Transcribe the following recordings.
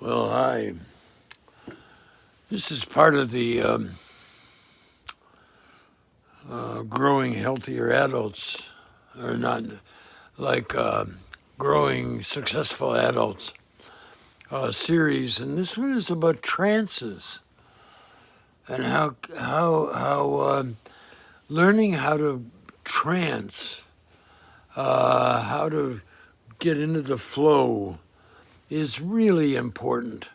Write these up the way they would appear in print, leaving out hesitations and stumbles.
Well, hi. This is part of the growing healthier adults, or not like growing successful adults series, and this one is about trances and how learning how to trance, how to get into the flow is really important.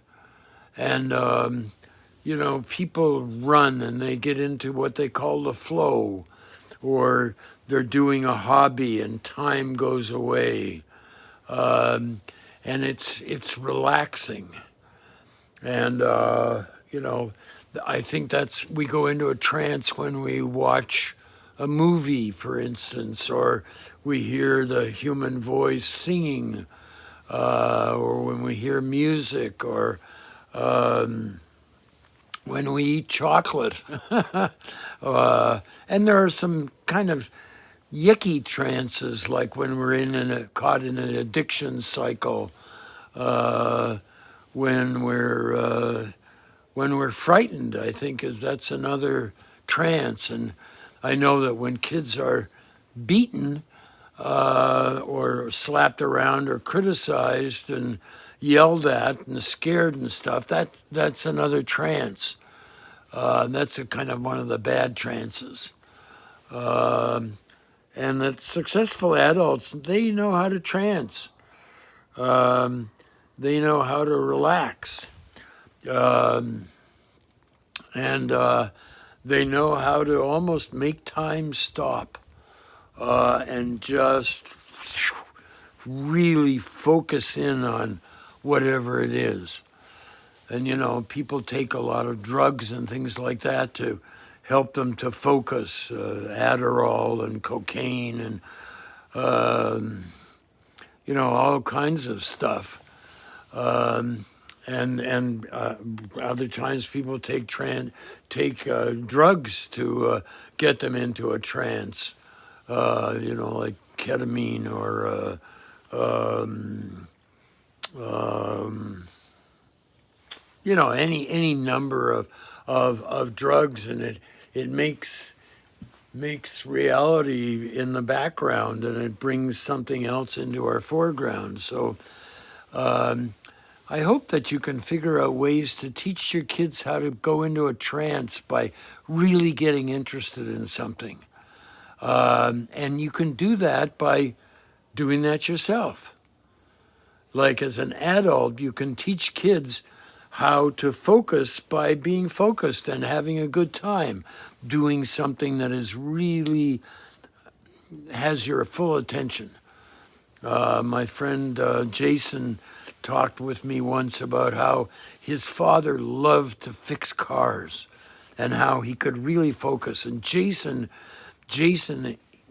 And people run and they get into what they call the flow, or they're doing a hobby and time goes away, and it's relaxing. And I think we go into a trance when we watch a movie, for instance, or we hear the human voice singing, or when we hear music, or when we eat chocolate. And there are some kind of yucky trances, like when we're caught in an addiction cycle, when we're frightened. I think that's another trance. And I know that when kids are beaten, or slapped around or criticized and yelled at and scared and stuff, that's another trance. That's kind of one of the bad trances. And that successful adults, they know how to trance. They know how to relax. And they know how to almost make time stop, and just really focus in on whatever it is. And people take a lot of drugs and things like that to help them to focus, Adderall and cocaine and all kinds of stuff. And other times people take drugs to get them into a trance, like ketamine or any number of drugs, and it makes reality in the background, and it brings something else into our foreground. So I hope that you can figure out ways to teach your kids how to go into a trance by really getting interested in something. And you can do that by doing that yourself. Like as an adult, you can teach kids how to focus by being focused and having a good time, doing something that is really has your full attention. My friend Jason talked with me once about how his father loved to fix cars and how he could really focus. And Jason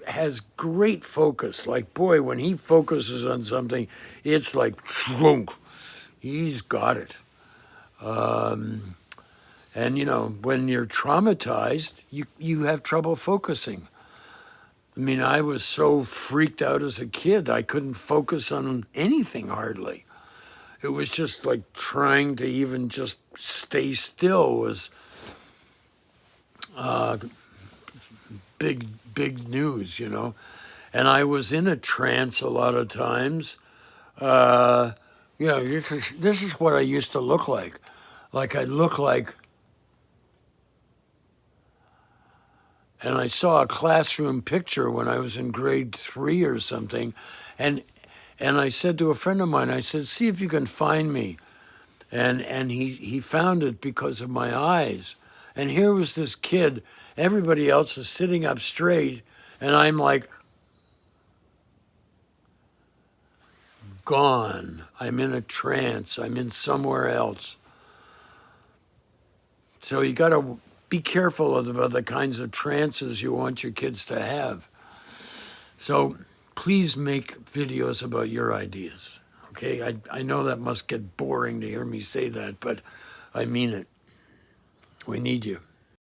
has great focus. Like, boy, when he focuses on something, it's like, shroom, he's got it. And when you're traumatized, you have trouble focusing. I mean, I was so freaked out as a kid, I couldn't focus on anything hardly. It was just like trying to even just stay still was big news, And I was in a trance a lot of times. This is what I used to look like. Like I look like, and I saw a classroom picture when I was in grade 3 or something, and I said to a friend of mine, I said, see if you can find me. And he found it because of my eyes. And here was this kid, everybody else is sitting up straight, and I'm like, gone. I'm in a trance. I'm in somewhere else. So you got to be careful about the kinds of trances you want your kids to have. So please make videos about your ideas. Okay, I know that must get boring to hear me say that, but I mean it. We need you.